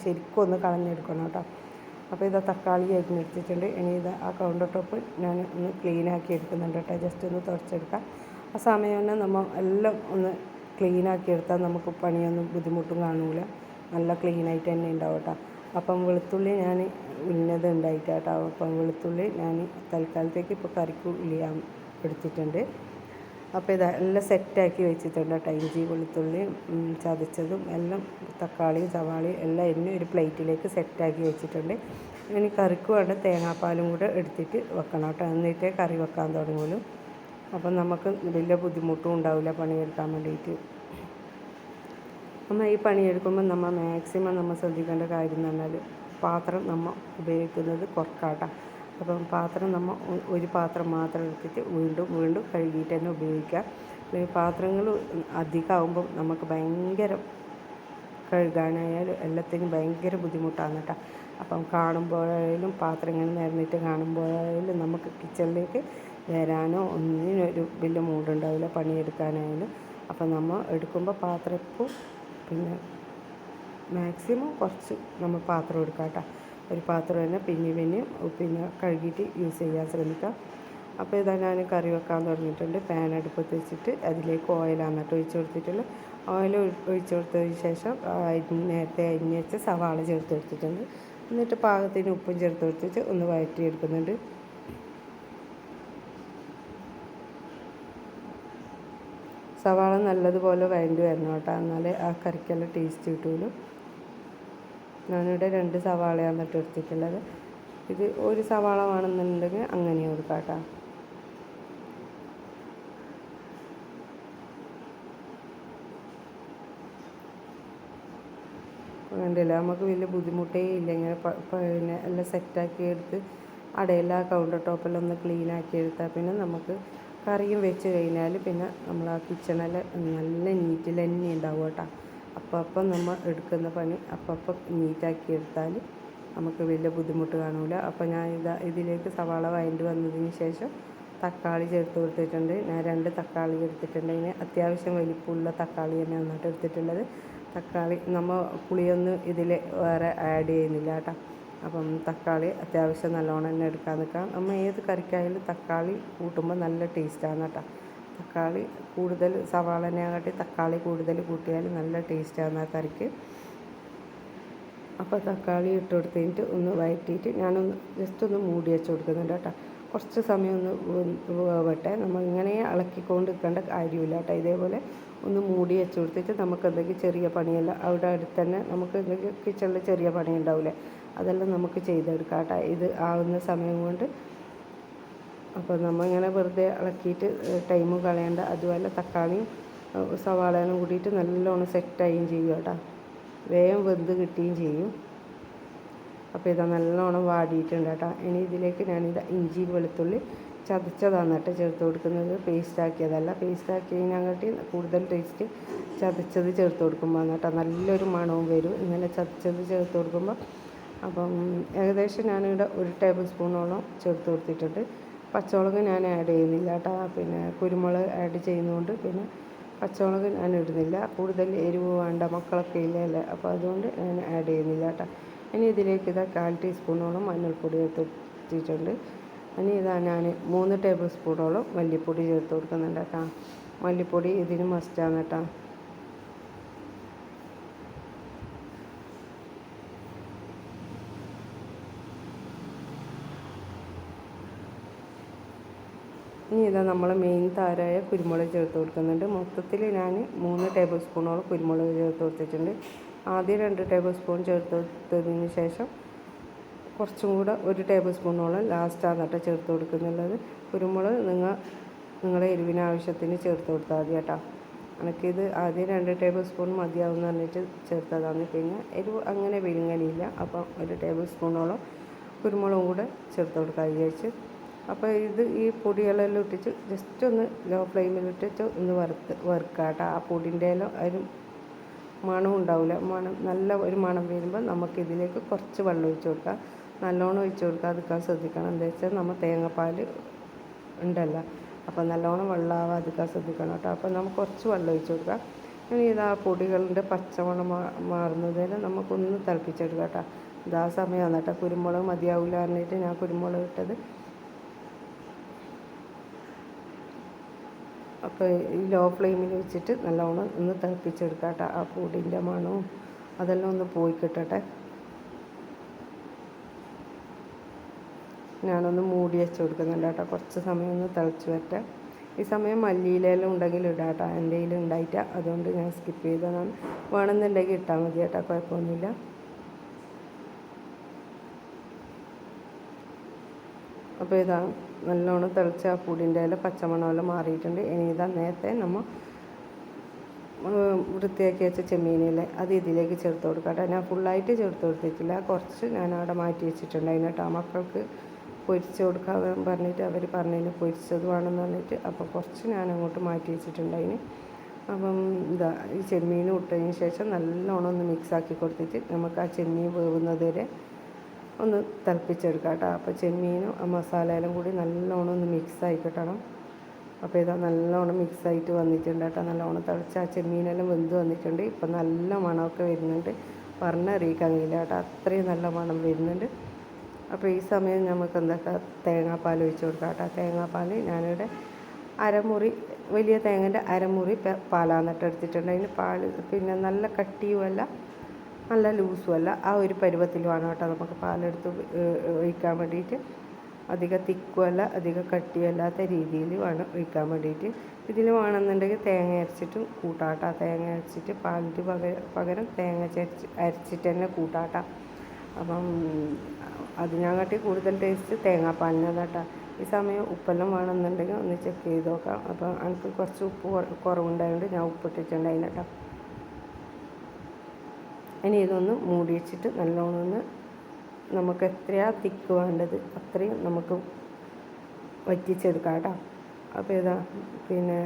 ശരിക്കും ഒന്ന് കളഞ്ഞെടുക്കണം കേട്ടോ. അപ്പോൾ ഇത് തക്കാളി അരിഞ്ഞെടുത്തിട്ടുണ്ട്. ഇനി ഇത് ആ കൗണ്ടർ ടോപ്പ് ഞാൻ ഒന്ന് ക്ലീനാക്കി എടുക്കുന്നുണ്ട് കേട്ടോ. ജസ്റ്റ് ഒന്ന് തുടച്ചെടുക്കാം. ആ സമയം തന്നെ നമ്മൾ എല്ലാം ഒന്ന് ക്ലീനാക്കി എടുത്താൽ നമുക്ക് പണിയൊന്നും ബുദ്ധിമുട്ടും കാണൂല. നല്ല ക്ലീനായിട്ട് തന്നെ ഉണ്ടാവും കേട്ടോ. അപ്പം വെളുത്തുള്ളി ഞാൻ ഉന്നത് ഉണ്ടായിട്ട് കേട്ടോ. അപ്പം വെളുത്തുള്ളി ഞാൻ തൽക്കാലത്തേക്ക് ഇപ്പോൾ കറിക്ക് ഉള്ളിയാൻ എടുത്തിട്ടുണ്ട്. അപ്പോൾ ഇതെല്ലാം സെറ്റാക്കി വെച്ചിട്ടുണ്ട് കേട്ടോ. ഇഞ്ചി വെളുത്തുള്ളി ചതച്ചതും എല്ലാം തക്കാളിയും സവാളയും എല്ലാം എന്നെ ഒരു പ്ലേറ്റിലേക്ക് സെറ്റാക്കി വെച്ചിട്ടുണ്ട്. ഇനി കറിക്ക് വേണ്ട തേങ്ങാപ്പാലും കൂടെ എടുത്തിട്ട് വെക്കണം കേട്ടോ. എന്നിട്ടേ കറി വെക്കാൻ തുടങ്ങുള്ളൂ. അപ്പം നമുക്ക് വലിയ ബുദ്ധിമുട്ടും ഉണ്ടാവില്ല പണിയെടുക്കാൻ വേണ്ടിയിട്ട്. നമ്മൾ ഈ പണിയെടുക്കുമ്പോൾ നമ്മൾ മാക്സിമം നമ്മൾ ശ്രദ്ധിക്കേണ്ട കാര്യം എന്ന് പറഞ്ഞാൽ പാത്രം നമ്മൾ ഉപയോഗിക്കുന്നത് കുറക്കാട്ടോ. അപ്പം പാത്രം നമ്മൾ ഒരു പാത്രം മാത്രം എടുത്തിട്ട് വീണ്ടും കഴുകിയിട്ട് തന്നെ ഉപയോഗിക്കുക. പാത്രങ്ങൾ അധികമാകുമ്പം നമുക്ക് ഭയങ്കര കഴുകാനായാലും എല്ലാത്തിനും ഭയങ്കര ബുദ്ധിമുട്ടാണ് കേട്ടോ. അപ്പം കാണുമ്പോഴായാലും പാത്രങ്ങൾ നിറഞ്ഞിട്ട് കാണുമ്പോഴായാലും നമുക്ക് കിച്ചണിലേക്ക് വരാനോ ഒന്നിനൊരു വലിയ മൂടുണ്ടാവില്ല പണിയെടുക്കാനായാലും. അപ്പം നമ്മൾ എടുക്കുമ്പോൾ പാത്രം ഇപ്പോൾ പിന്നെ മാക്സിമം കുറച്ച് നമ്മൾ പാത്രം എടുക്കാം കേട്ടോ. ഒരു പാത്രം തന്നെ പിന്നെയും പിന്നെ കഴുകിയിട്ട് യൂസ് ചെയ്യാൻ ശ്രമിക്കാം. അപ്പോൾ ഇതാ ഞാൻ കറി വെക്കാൻ തുടങ്ങിയിട്ടുണ്ട്. പാൻ അടുപ്പത്ത് വെച്ചിട്ട് അതിലേക്ക് ഓയിലാണ് ഒഴിച്ച് കൊടുത്തിട്ടുള്ളത്. ഓയിൽ ഒഴിച്ച് കൊടുത്തതിന് ശേഷം നേരത്തെ അരിഞ്ഞ് വെച്ച് സവാള ചേർത്ത് കൊടുത്തിട്ടുണ്ട്. എന്നിട്ട് പാകത്തിന് ഉപ്പും ചേർത്ത് കൊടുത്തിട്ട് ഒന്ന് വഴറ്റിയെടുക്കുന്നുണ്ട്. സവാള നല്ലതുപോലെ വഴണ്ടി വരണം കേട്ടോ, എന്നാലേ ആ കറിക്കെല്ലാം ടേസ്റ്റ് കിട്ടുമല്ലോ. ഞാനിവിടെ 2 സവാളയാണ് എടുത്തിട്ടുള്ളത്. ഇത് ഒരു സവാള വേണമെന്നുണ്ടെങ്കിൽ അങ്ങനെ കൊടുക്കാം കേട്ടോ. വേണ്ടില്ല, നമുക്ക് വലിയ ബുദ്ധിമുട്ടേ ഇല്ല. ഇങ്ങനെ പിന്നെ എല്ലാം സെറ്റാക്കി എടുത്ത് അടയെല്ലാം കൗണ്ടർ ടോപ്പെല്ലാം ഒന്ന് ക്ലീനാക്കി എടുത്താൽ പിന്നെ നമുക്ക് കറിയും വെച്ച് കഴിഞ്ഞാൽ പിന്നെ നമ്മൾ ആ കിച്ചണിൽ നല്ല നീറ്റിൽ തന്നെ ഉണ്ടാവും കേട്ടോ. അപ്പം നമ്മൾ എടുക്കുന്ന പണി അപ്പം നീറ്റാക്കി എടുത്താൽ നമുക്ക് വലിയ ബുദ്ധിമുട്ട് കാണില്ല. അപ്പോൾ ഞാൻ ഇതിലേക്ക് സവാള വഴണ്ടി വന്നതിന് ശേഷം തക്കാളി ചേർത്ത് കൊടുത്തിട്ടുണ്ട്. ഞാൻ 2 തക്കാളി എടുത്തിട്ടുണ്ട്. ഇതിന് അത്യാവശ്യം വലിപ്പമുള്ള തക്കാളി തന്നെ നന്നായിട്ട് എടുത്തിട്ടുള്ളത്. തക്കാളി നമ്മൾ പുളിയൊന്നും ഇതിൽ വേറെ ആഡ് ചെയ്യുന്നില്ല കേട്ടോ. അപ്പം തക്കാളി അത്യാവശ്യം നല്ലോണം തന്നെ എടുക്കാൻ നിൽക്കാം. നമ്മൾ ഏത് കറിക്കായാലും തക്കാളി കൂട്ടുമ്പോൾ നല്ല ടേസ്റ്റാണ് കേട്ടോ. തക്കാളി കൂടുതൽ സവാളനെക്കാട്ടി തക്കാളി കൂടുതൽ കൂട്ടിയാൽ നല്ല ടേസ്റ്റാണ് ആ കറിക്ക്. അപ്പോൾ തക്കാളി ഇട്ട് കൊടുത്തിട്ട് ഒന്ന് വഴറ്റിയിട്ട് ഞാനൊന്ന് ജസ്റ്റ് ഒന്ന് മൂടി വെച്ച് കൊടുക്കുന്നുണ്ട് കേട്ടോ. കുറച്ച് സമയം ഒന്ന് വേവട്ടെ. നമ്മൾ ഇങ്ങനെ ഇളക്കിക്കൊണ്ട് നിൽക്കേണ്ട കാര്യമില്ല കേട്ടോ. ഇതേപോലെ ഒന്ന് മൂടി വെച്ച് കൊടുത്തിട്ട് നമുക്ക് എന്തെങ്കിലും ചെറിയ പണിയല്ല അവിടെ അടുത്ത് തന്നെ നമുക്ക് എന്തെങ്കിലും കിച്ചണിൽ ചെറിയ പണി ഉണ്ടാവില്ലേ, അതെല്ലാം നമുക്ക് ചെയ്തെടുക്കാം കേട്ടോ ഇത് ആവുന്ന സമയം കൊണ്ട്. അപ്പോൾ നമ്മളിങ്ങനെ വെറുതെ ഇളക്കിയിട്ട് ടൈം കളയേണ്ട. അതുപോലെ തക്കാളിയും സവാളയും കൂടിയിട്ട് നല്ലോണം സെറ്റായും ചെയ്യും കേട്ടോ. വേഗം വെന്ത് കിട്ടുകയും ചെയ്യും. അപ്പോൾ ഇതാ നല്ലോണം വാടിയിട്ടുണ്ട് കേട്ടോ. ഇനി ഇതിലേക്ക് ഞാനിത് ഇഞ്ചി വെളുത്തുള്ളി ചതച്ചതാണ് കേട്ടോ ചേർത്ത് കൊടുക്കുന്നത്. പേസ്റ്റാക്കിയതല്ല. പേസ്റ്റാക്കിയതിനെക്കാട്ടി കൂടുതൽ ടേസ്റ്റ് ചതച്ചത് ചേർത്ത് കൊടുക്കുമ്പോൾ കേട്ടോ. നല്ലൊരു മണവും വരും. ഇങ്ങനെ ചതച്ചത് ചേർത്ത് കൊടുക്കുമ്പോൾ അപ്പം ഏകദേശം ഞാനിവിടെ 1 ടേബിൾ സ്പൂണോളം ചേർത്ത് കൊടുത്തിട്ടുണ്ട്. പച്ചമുളക് ഞാൻ ആഡ് ചെയ്യുന്നില്ല കേട്ടോ. പിന്നെ കുരുമുളക് ആഡ് ചെയ്യുന്നതുകൊണ്ട് പിന്നെ പച്ചമുളക് ഞാൻ ഇടുന്നില്ല. കൂടുതൽ എരിവ് വേണ്ട, മക്കളൊക്കെ ഇല്ലല്ലേ, അപ്പോൾ അതുകൊണ്ട് ഞാൻ ആഡ് ചെയ്യുന്നില്ല കേട്ടോ. ഇനി ഇതിലേക്ക് 1/4 ടീസ്പൂണോളം മഞ്ഞൾപ്പൊടി ചേർത്തിട്ടുണ്ട്. ഇനി ഞാൻ 3 ടേബിൾ സ്പൂണോളം മല്ലിപ്പൊടി ചേർത്ത് കൊടുക്കുന്നുണ്ട് കേട്ടോ. മല്ലിപ്പൊടി ഇതിന് മസ്റ്റാണ് കേട്ടോ. ഇനി നമ്മൾ മെയിൻ താരമായ കുരുമുളക് ചേർത്ത് കൊടുക്കുന്നുണ്ട്. മൊത്തത്തിൽ ഞാൻ 3 ടേബിൾ സ്പൂണോളം കുരുമുളക് ചേർത്ത് കൊടുത്തിട്ടുണ്ട്. ആദ്യം 2 ടേബിൾ സ്പൂൺ ചേർത്ത് കൊടുത്തതിന് ശേഷം കുറച്ചും കൂടെ 1 ടേബിൾ സ്പൂണോളം ലാസ്റ്റാണ് കേട്ടോ ചേർത്ത് കൊടുക്കുന്നുള്ളത്. കുരുമുളക് നിങ്ങളുടെ എരിവിന് ആവശ്യത്തിന് ചേർത്ത് കൊടുത്താൽ മതി കേട്ടോ. എനിക്കിത് ആദ്യം 2 ടേബിൾ സ്പൂൺ മതിയാവും എന്ന് പറഞ്ഞിട്ട് ചേർത്തതാണ്. പിന്നെ എരിവ് അങ്ങനെ വിഴുങ്ങലില്ല, അപ്പം 1 ടേബിൾ സ്പൂണോളം കുരുമുളകും കൂടെ ചേർത്ത് കൊടുക്കാൻ വിചാരിച്ച്. അപ്പോൾ ഈ പൊടികളെല്ലാം ഇട്ടിട്ട് ജസ്റ്റ് ഒന്ന് ലോ ഫ്ലെയിമിലിട്ടിട്ട് ഒന്ന് വറുക്കുക കേട്ടോ. ആ പൊടിൻ്റെ ഒരു മണം ഉണ്ടാവില്ല, നല്ല ഒരു മണം വരുമ്പോൾ നമുക്കിതിലേക്ക് കുറച്ച് വെള്ളം ഒഴിച്ച് കൊടുക്കുക. നല്ലോണം ഒഴിച്ച് കൊടുക്കാതിരിക്കാൻ ശ്രദ്ധിക്കണം. എന്താ വെച്ചാൽ നമ്മൾ തേങ്ങാപ്പാൽ ഉണ്ടല്ലോ, അപ്പോൾ നല്ലോണം വെള്ളമാവാതിരിക്കാൻ ശ്രദ്ധിക്കണം കേട്ടോ. അപ്പോൾ നമുക്ക് കുറച്ച് വെള്ളം ഒഴിച്ച് കൊടുക്കാം. ഇനി ആ പൊടികളുടെ പച്ചമണം മാറുന്നതിന് നമുക്കൊന്ന് തിളപ്പിച്ചെടുക്കാം കേട്ടോ. ഇതാ സമയമാണ് കേട്ടോ. കുരുമുളക് മതിയാവില്ല പറഞ്ഞിട്ട് ഞാൻ കുരുമുളക് ഇട്ടത്. അപ്പോൾ ഈ ലോ ഫ്ലെയിമിൽ വെച്ചിട്ട് നല്ലോണം ഒന്ന് തിളപ്പിച്ചെടുക്കാം കേട്ടോ. ആ പൊടിൻ്റെ മണവും അതെല്ലാം ഒന്ന് പോയി കിട്ടട്ടെ. ഞാനൊന്ന് മൂടി വെച്ച് കൊടുക്കുന്നുണ്ട് കേട്ടോ. കുറച്ച് സമയം ഒന്ന് തിളച്ച് വരട്ടെ. ഈ സമയം മല്ലിയിലെല്ലാം ഉണ്ടെങ്കിൽ ഇടാം കേട്ടോ. എൻ്റെ കയ്യിൽ ഉണ്ടായിട്ടാ, അതുകൊണ്ട് ഞാൻ സ്കിപ്പ് ചെയ്തതാണ്. വേണമെന്നുണ്ടെങ്കിൽ ഇട്ടാൽ മതി കേട്ടോ, കുഴപ്പമൊന്നുമില്ല. അപ്പോൾ ഇതാ നല്ലോണം തിളച്ച ആ പൊടിൻ്റെ പച്ചമണമെല്ലാം മാറിയിട്ടുണ്ട്. ഇനി നേരത്തെ നമ്മൾ വൃത്തിയാക്കി വെച്ച ചെമ്മീനില്ലേ, അത് ഇതിലേക്ക് ചേർത്ത് കൊടുക്കാം കേട്ടോ. ഞാൻ ഫുള്ളായിട്ട് ചേർത്ത് കൊടുത്തിട്ടില്ല, കുറച്ച് ഞാൻ അവിടെ മാറ്റി വെച്ചിട്ടുണ്ടായിരുന്നു കേട്ടോ. മക്കൾക്ക് പൊരിച്ച് കൊടുക്കാൻ പറഞ്ഞിട്ട് അവർ പറഞ്ഞതിന് പൊരിച്ചത് വേണമെന്ന് പറഞ്ഞിട്ട്, അപ്പോൾ കുറച്ച് ഞാൻ അങ്ങോട്ട് മാറ്റി വെച്ചിട്ടുണ്ടായിന്. അപ്പം ഈ ചെമ്മീൻ ഇട്ടതിന് ശേഷം നല്ലോണം ഒന്ന് മിക്സാക്കി കൊടുത്തിട്ട് നമുക്ക് ആ ചെമ്മീൻ വേവുന്നത് വരെ ഒന്ന് തിളപ്പിച്ചെടുക്കാം കേട്ടോ. അപ്പോൾ ചെമ്മീനും ആ മസാലയെല്ലാം കൂടി നല്ലോണം ഒന്ന് മിക്സായി കിട്ടണം. അപ്പോൾ നല്ലോണം മിക്സായിട്ട് വന്നിട്ടുണ്ട് കേട്ടോ. നല്ലോണം തിളച്ച ആ ചെമ്മീനെല്ലാം വെന്ത് വന്നിട്ടുണ്ട്. ഇപ്പം നല്ല മണമൊക്കെ വരുന്നുണ്ട്, പറഞ്ഞറിയിക്കാൻ കഴിയില്ല കേട്ടോ, അത്രയും നല്ല മണം വരുന്നുണ്ട്. അപ്പോൾ ഈ സമയം നമുക്ക് തേങ്ങാപ്പാൽ ഒഴിച്ച് കൊടുക്കാം കേട്ടോ. തേങ്ങാപ്പാൽ ഞാനിവിടെ അരമുറി, വലിയ തേങ്ങൻ്റെ അരമുറി പാലാന്നിട്ട് എടുത്തിട്ടുണ്ട്. അതിന് പാൽ പിന്നെ നല്ല കട്ടിയുമല്ല നല്ല ലൂസുമല്ല, ആ ഒരു പരുവത്തിൽ വേണം കേട്ടോ നമുക്ക് പാലെടുത്ത് ഒഴിക്കാൻ വേണ്ടിയിട്ട്. അധികം തിക്കുമല്ല അധികം കട്ടിയല്ലാത്ത രീതിയിൽ വേണം ഒഴിക്കാൻ വേണ്ടിയിട്ട്. ഇതിൽ വേണമെന്നുണ്ടെങ്കിൽ തേങ്ങ അരച്ചിട്ടും കൂട്ടാട്ടാ. തേങ്ങ അരച്ചിട്ട് പാലിന് പകരം തേങ്ങ അരച്ചിട്ട് തന്നെ കൂട്ടാട്ടാ. അപ്പം അതിനെക്കാട്ടി കൂടുതൽ ടേസ്റ്റ് തേങ്ങാപ്പാലിനാണ് കേട്ടോ. ഈ സമയം ഉപ്പെല്ലാം വേണമെന്നുണ്ടെങ്കിൽ ഒന്ന് ചെക്ക് ചെയ്ത് നോക്കാം. അപ്പം എനിക്ക് കുറച്ച് ഉപ്പ് കുറവുണ്ടായതുകൊണ്ട് ഞാൻ ഉപ്പിട്ടിട്ടുണ്ടായിരുന്നു കേട്ടോ. ഇനി ഇതൊന്ന് മൂടി വെച്ചിട്ട് നല്ലോണം ഒന്ന് നമുക്ക് എത്രയാണ് തിക്ക് വേണ്ടത് അത്രയും നമുക്ക് വറ്റിച്ചെടുക്കാം കേട്ടോ. അപ്പോൾ പിന്നെ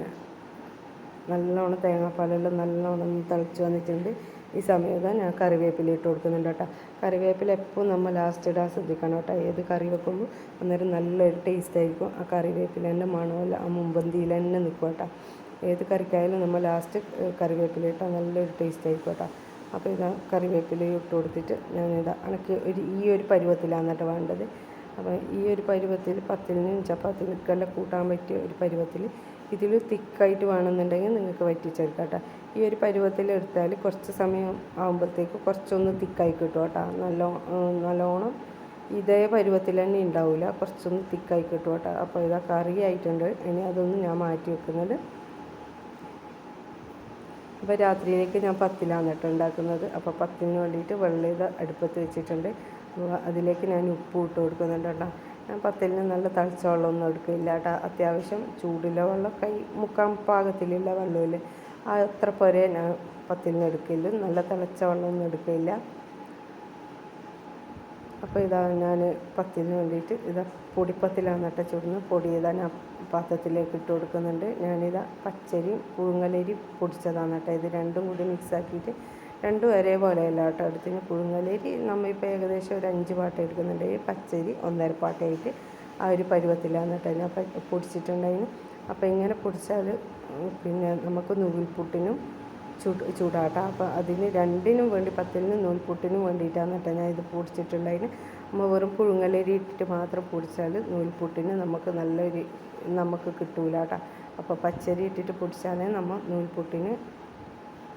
നല്ലോണം തേങ്ങാപ്പാലെല്ലാം നല്ലോണം ഒന്ന് തിളച്ച് വന്നിട്ടുണ്ട്. ഈ സമയത്ത് ഞാൻ കറിവേപ്പില ഇട്ട് കൊടുക്കുന്നുണ്ട് കേട്ടോ. കറിവേപ്പില എപ്പോൾ നമ്മൾ ലാസ്റ്റ് ഇടാൻ ശ്രദ്ധിക്കണം കേട്ടോ. ഏത് കറി വെക്കുമ്പോൾ അന്നേരം നല്ലൊരു ടേസ്റ്റ് ആയിരിക്കും. ആ കറിവേപ്പിലേൻ്റെ മണമല്ല ആ മുമ്പന്തിയിൽ തന്നെ നിൽക്കും കേട്ടോ. ഏത് കറിക്കായാലും നമ്മൾ ലാസ്റ്റ് കറിവേപ്പില ഇട്ടാൽ നല്ലൊരു ടേസ്റ്റ് ആയിരിക്കും കേട്ടോ. അപ്പോൾ കറിവേപ്പില ഇട്ട് കൊടുത്തിട്ട് എനിക്ക് ഈ ഒരു പരുവത്തിലാണ് കേട്ടോ വേണ്ടത്. അപ്പോൾ ഈ ഒരു പരുവത്തിൽ പത്തിനും ചപ്പാത്തിക്കൊക്കെ കൂട്ടാൻ പറ്റിയ ഒരു പരുവത്തിൽ, ഇതിൽ തിക്കായിട്ട് വേണമെന്നുണ്ടെങ്കിൽ നിങ്ങൾക്ക് വറ്റിച്ചെടുക്കാം കേട്ടോ. ഈ ഒരു പരുവത്തിൽ എടുത്താൽ കുറച്ച് സമയം ആകുമ്പോഴത്തേക്ക് കുറച്ചൊന്ന് തിക്കായി കിട്ടും കേട്ടോ. നല്ലോണം ഇതേ പരുവത്തിൽ തന്നെ ഉണ്ടാവില്ല, കുറച്ചൊന്ന് തിക്കായി കിട്ടും കേട്ടോ. അപ്പോൾ കറി ആയിട്ടുണ്ട്. ഇനി അതൊന്നും ഞാൻ മാറ്റി വെക്കുന്നത്. അപ്പോൾ രാത്രിയിലേക്ക് ഞാൻ പത്തിലാണ് കേട്ടോ ഉണ്ടാക്കുന്നത്. അപ്പോൾ പത്തിന് വേണ്ടിയിട്ട് വെള്ളം അടുപ്പത്ത് വെച്ചിട്ടുണ്ട്. അതിലേക്ക് ഞാൻ ഉപ്പ് ഇട്ട് കൊടുക്കുന്നുണ്ട് കേട്ടോ. ഞാൻ പത്തിലിന് നല്ല തിളച്ച വെള്ളമൊന്നും എടുക്കില്ല കേട്ടോ. അത്യാവശ്യം ചൂടുള്ള വെള്ളം, കൈ മുക്കാൻ പാകത്തിലുള്ള വെള്ളമില്ല, ആ അത്ര പോരെ ഞാൻ പത്തിലിന് എടുക്കില്ല. നല്ല തിളച്ച വെള്ളമൊന്നും എടുക്കില്ല. അപ്പോൾ ഞാൻ പത്തിന് വേണ്ടിയിട്ട് പൊടിപ്പത്തിലാണ് കേട്ടോ ചുടുന്നത്. പൊടി ഞാൻ പാത്രത്തിലേക്ക് ഇട്ട് കൊടുക്കുന്നുണ്ട്. പച്ചരി പുഴുങ്ങലരി പൊടിച്ചതാണ് കേട്ടോ. ഇത് രണ്ടും കൂടി മിക്സാക്കിയിട്ട് രണ്ടും ഒരേപോലെയല്ല കേട്ടോ എടുത്തിന്. പുഴുങ്ങലരി നമ്മളിപ്പോൾ ഏകദേശം ഒരു 5 പാട്ട എടുക്കുന്നുണ്ടെങ്കിൽ പച്ചരി 1.5 പാട്ടയായിട്ട് ആ ഒരു പരുവത്തിലാണ് കേട്ടോ ഞാൻ പൊടിച്ചിട്ടുണ്ടായിരുന്നു. അപ്പോൾ ഇങ്ങനെ പൊടിച്ചാൽ പിന്നെ നമുക്ക് നൂൽപുട്ടിനും ചൂടാട്ടാം. അപ്പോൾ അതിന് രണ്ടിനും വേണ്ടി, പത്തിനും നൂൽപുട്ടിനും വേണ്ടിയിട്ടാണ് കേട്ടോ ഞാൻ ഇത് പൊടിച്ചിട്ടുണ്ടായിരുന്നു. നമ്മൾ വെറും പുഴുങ്ങലരി ഇട്ടിട്ട് മാത്രം പൊടിച്ചാൽ നൂൽപുട്ടിന് നമുക്ക് കിട്ടൂല കേട്ടോ. അപ്പോൾ പച്ചരി ഇട്ടിട്ട് പൊടിച്ചാലേ നമ്മൾ നൂൽപുട്ടിന്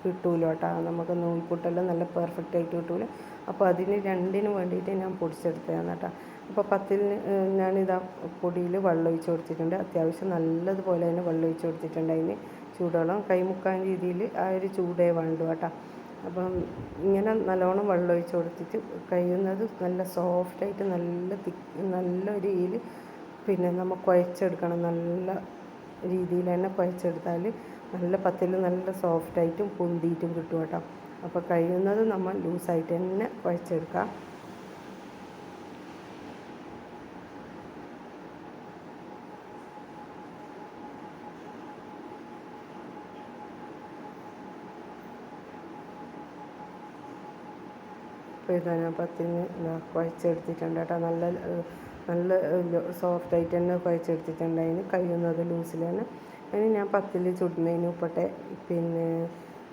കിട്ടൂല കേട്ടോ. നമുക്ക് നൂൽപുട്ടെല്ലാം നല്ല പെർഫെക്റ്റ് ആയിട്ട് കിട്ടൂല. അപ്പോൾ അതിന് രണ്ടിനും വേണ്ടിയിട്ട് ഞാൻ പൊടിച്ചെടുത്തതാണ് കേട്ടോ. അപ്പോൾ പത്തിന് ഞാനിതാ പൊടിയിൽ വെള്ളം ഒഴിച്ച് കൊടുത്തിട്ടുണ്ട്. അത്യാവശ്യം നല്ലതുപോലെ തന്നെ വെള്ളം ഒഴിച്ച് കൊടുത്തിട്ടുണ്ട്. അതിന് ചൂടുവെള്ളം കൈമുക്കാൻ രീതിയിൽ ആ ഒരു ചൂടേ വേണ്ടു കേട്ടോ. അപ്പം ഇങ്ങനെ നല്ലോണം വെള്ളം ഒഴിച്ച് കൊടുത്തിട്ട് കഴിയുന്നത് നല്ല സോഫ്റ്റായിട്ട് നല്ല രീതിയിൽ പിന്നെ നമ്മൾ കുഴച്ചെടുക്കണം. നല്ല രീതിയിൽ തന്നെ കുഴച്ചെടുത്താൽ നല്ല പത്തിൽ നല്ല സോഫ്റ്റായിട്ടും പൊന്തിയിട്ടും കിട്ടും കേട്ടോ. അപ്പോൾ കഴിയുന്നത് നമ്മൾ ലൂസായിട്ട് തന്നെ കുഴച്ചെടുക്കാം. അപ്പോൾ ഇതാണ് പത്തിന് കുഴച്ചെടുത്തിട്ടുണ്ട് കേട്ടോ. നല്ല സോഫ്റ്റായിട്ട് തന്നെ കുഴച്ചെടുത്തിട്ടുണ്ട്. അതിന് കഴിയുന്നത് ലൂസിൽ തന്നെ. അതിന് ഞാൻ പത്തിൽ ചുടുന്നതിന് ഉപ്പട്ടെ പിന്നെ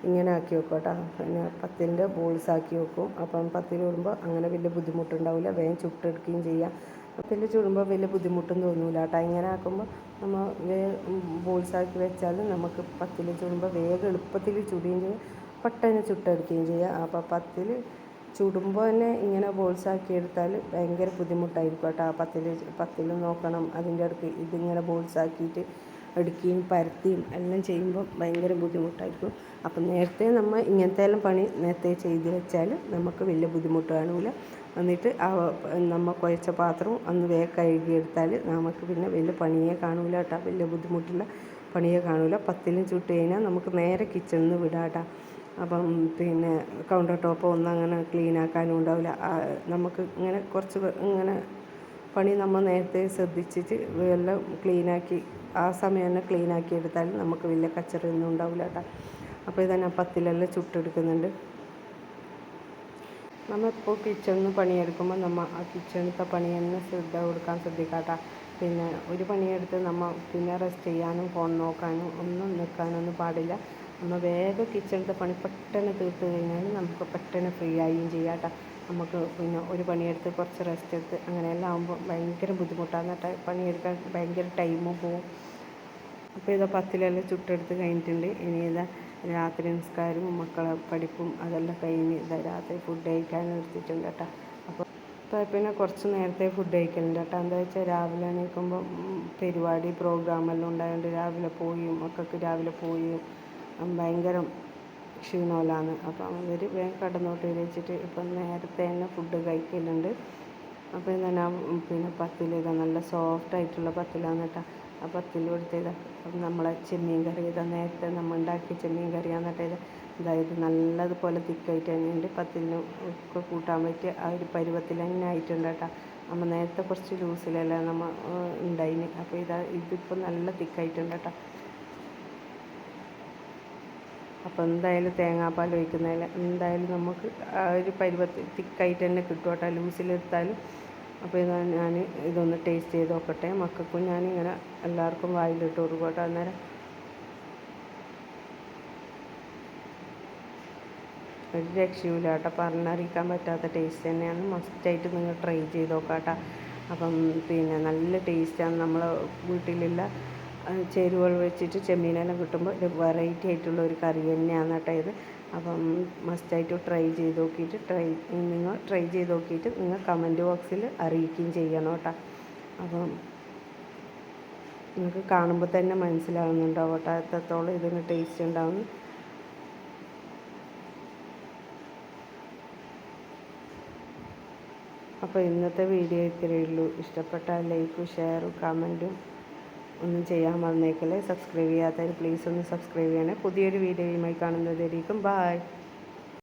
ഇങ്ങനെ ആക്കി വെക്കും കേട്ടോ. പിന്നെ പത്തിൻ്റെ ബോൾസ് ആക്കി വെക്കും. അപ്പം പത്തിൽ ചുടുമ്പോൾ അങ്ങനെ വലിയ ബുദ്ധിമുട്ടുണ്ടാവില്ല, വേഗം ചുട്ടെടുക്കുകയും ചെയ്യാം. പത്തിൽ ചുടുമ്പോൾ വലിയ ബുദ്ധിമുട്ടും തോന്നില്ല കേട്ടോ. ഇങ്ങനെ ആക്കുമ്പോൾ നമ്മൾ ബോൾസാക്കി വെച്ചാൽ നമുക്ക് പത്തിൽ ചുടുമ്പോൾ വേഗം എളുപ്പത്തിൽ ചുടുകയും ചെയ്യാം, പെട്ടെന്ന് ചുട്ടെടുക്കുകയും ചെയ്യാം. അപ്പോൾ ചുടുമ്പോൾ തന്നെ ഇങ്ങനെ ബോൾസാക്കി എടുത്താൽ ഭയങ്കര ബുദ്ധിമുട്ടായിരിക്കും കേട്ടോ. പത്തിൽ നോക്കണം, അതിൻ്റെ ഇടയ്ക്ക് ഇതിങ്ങനെ ബോൾസാക്കിയിട്ട് എടുക്കുകയും പരത്തിയും എല്ലാം ചെയ്യുമ്പോൾ ഭയങ്കര ബുദ്ധിമുട്ടായിരിക്കും. അപ്പം നേരത്തെ നമ്മൾ ഇങ്ങനത്തെ എല്ലാം പണി നേരത്തെ ചെയ്ത് വെച്ചാൽ നമുക്ക് വലിയ ബുദ്ധിമുട്ട് കാണില്ല. എന്നിട്ട് നമ്മൾ കുഴച്ച പാത്രവും അന്ന് വേഗം കഴുകിയെടുത്താൽ നമുക്ക് പിന്നെ വലിയ പണിയെ കാണില്ല കേട്ടോ. വലിയ ബുദ്ധിമുട്ടുള്ള പണിയെ കാണില്ല. പത്തിലും ചുട്ട് കഴിഞ്ഞാൽ നമുക്ക് നേരെ കിച്ചണിൽ നിന്ന് വിടാം കേട്ടോ. അപ്പം പിന്നെ കൗണ്ടർ ടോപ്പ് ഒന്നും അങ്ങനെ ക്ലീൻ ആക്കാനും ഉണ്ടാവില്ല. നമുക്ക് ഇങ്ങനെ കുറച്ച് ഇങ്ങനെ പണി നമ്മൾ നേരത്തെ ശ്രദ്ധിച്ചിട്ട് എല്ലാം ക്ലീനാക്കി ആ സമയം തന്നെ ക്ലീനാക്കി എടുത്താൽ നമുക്ക് വലിയ കച്ചറയൊന്നും ഉണ്ടാവില്ല കേട്ടോ. അപ്പോൾ ഇതന്നെ പത്തിലെല്ലാം ചുട്ടെടുക്കുന്നുണ്ട്. നമ്മളിപ്പോൾ കിച്ചണിൽ നിന്ന് പണിയെടുക്കുമ്പോൾ നമ്മൾ ആ കിച്ചണിലത്തെ പണി തന്നെ കൊടുക്കാൻ ശ്രദ്ധിക്കാട്ടോ. പിന്നെ ഒരു പണിയെടുത്ത് നമ്മൾ പിന്നെ റെസ്റ്റ് ചെയ്യാനും ഫോൺ നോക്കാനും ഒന്നും നിൽക്കാനൊന്നും പാടില്ല. നമ്മൾ വേഗം കിച്ചണിലത്തെ പണി പെട്ടെന്ന് തീർത്ത് കഴിഞ്ഞാൽ നമുക്ക് പെട്ടെന്ന് ഫ്രീ ആവുകയും ചെയ്യാം കേട്ടോ. നമുക്ക് പിന്നെ ഒരു പണിയെടുത്ത് കുറച്ച് റെസ്റ്റ് എടുത്ത് അങ്ങനെയെല്ലാം ആകുമ്പോൾ ഭയങ്കര ബുദ്ധിമുട്ടാണ് കേട്ടോ. പണിയെടുക്കാൻ ഭയങ്കര ടൈമും പോവും. അപ്പോൾ ഇതാ പത്തിലെല്ലാം ചുട്ടെടുത്ത് കഴിഞ്ഞിട്ടുണ്ട്. ഇനി ഇതാ രാത്രി നിസ്കാരവും മക്കളെ പഠിപ്പും അതെല്ലാം കഴിഞ്ഞ് ഇതാ രാത്രി ഫുഡ് കഴിക്കാൻ എടുത്തിട്ടുണ്ട് കേട്ടോ. അപ്പോൾ പിന്നെ കുറച്ച് നേരത്തെ ഫുഡ് കഴിക്കലുണ്ട് കേട്ടോ. എന്താ വെച്ചാൽ രാവിലെ എണീക്കുമ്പോൾ പരിപാടി പ്രോഗ്രാമെല്ലാം ഉണ്ടായതുകൊണ്ട് മക്കൾക്ക് രാവിലെ പോയി ഭയങ്കര ക്ഷീണമല്ലാണ്. അപ്പം അവർ വേഗം കടന്നോട്ട് വെച്ചിട്ട് ഇപ്പം നേരത്തെ തന്നെ ഫുഡ് കഴിക്കലുണ്ട്. അപ്പോൾ ഇന്ന് ഞാൻ പിന്നെ പത്തിലിതാ നല്ല സോഫ്റ്റായിട്ടുള്ള പത്തിലാണ് കേട്ടോ. ആ പത്തിൽ കൊടുത്തത് നമ്മളെ ചെമ്മീൻ കറി നേരത്തെ നമ്മൾ ഉണ്ടാക്കിയ ചെമ്മീൻ കറിയാണ് കേട്ടോ. അതായത് നല്ലതുപോലെ തിക്കായിട്ട് തന്നെയുണ്ട്. പത്തിന് ഒക്കെ കൂട്ടാൻ പറ്റിയ ആ ഒരു പരുവത്തിൽ തന്നെ ആയിട്ടുണ്ട് കേട്ടോ. നമ്മൾ നേരത്തെ കുറച്ച് ലൂസിലല്ല നമ്മൾ ഉണ്ടായിന്. അപ്പോൾ ഇതിപ്പോൾ നല്ല തിക്കായിട്ടുണ്ട് കേട്ടോ. അപ്പോൾ എന്തായാലും തേങ്ങാപ്പാൽ ഒഴിക്കുന്നതിൽ എന്തായാലും നമുക്ക് ആ ഒരു പരുവത്തിൽ തിക്കായിട്ട് തന്നെ കിട്ടും കേട്ടോ, ലൂസിലെടുത്താലും. അപ്പോൾ ഞാൻ ഇതൊന്ന് ടേസ്റ്റ് ചെയ്ത് നോക്കട്ടെ. മക്കൾക്കും ഞാനിങ്ങനെ എല്ലാവർക്കും വായിലിട്ട് കൊടുക്കും കേട്ടോ. അന്നേരം ഒരു രക്ഷയില്ല കേട്ടോ, പറഞ്ഞറിയിക്കാൻ പറ്റാത്ത ടേസ്റ്റ് തന്നെയാണ്. മസ്റ്റായിട്ട് നിങ്ങൾ ട്രൈ ചെയ്ത് നോക്കാം കേട്ടോ. അപ്പം പിന്നെ നല്ല ടേസ്റ്റാണ്. നമ്മളെ വീട്ടിലുള്ള ചേരുവകൾ വെച്ചിട്ട് ചെമ്മീനെല്ലാം കിട്ടുമ്പോൾ ഒരു വെറൈറ്റി ആയിട്ടുള്ള ഒരു കറി തന്നെയാണ് കേട്ടോ ഇത്. അപ്പം മസ്റ്റായിട്ട് നിങ്ങൾ ട്രൈ ചെയ്ത് നോക്കിയിട്ട് നിങ്ങൾ കമൻറ്റ് ബോക്സിൽ അറിയിക്കുകയും ചെയ്യണം കേട്ടോ. അപ്പം നിങ്ങൾക്ക് കാണുമ്പോൾ തന്നെ മനസ്സിലാവുന്നുണ്ടാവും കേട്ടോ എത്രത്തോളം ഇതിന് ടേസ്റ്റ് ഉണ്ടാവും. അപ്പോൾ ഇന്നത്തെ വീഡിയോ ഇത്രയേ ഉള്ളൂ. ഇഷ്ടപ്പെട്ടാൽ ലൈക്കും ഷെയറും കമൻറ്റും ഒന്നും ചെയ്യാൻ മറന്നേക്കല്ലേ. സബ്സ്ക്രൈബ് ചെയ്യാത്തവർ പ്ലീസ് ഒന്ന് സബ്സ്ക്രൈബ് ചെയ്യണേ. പുതിയൊരു വീഡിയോയുമായി കാണുന്നതായിരിക്കും. ബായ്.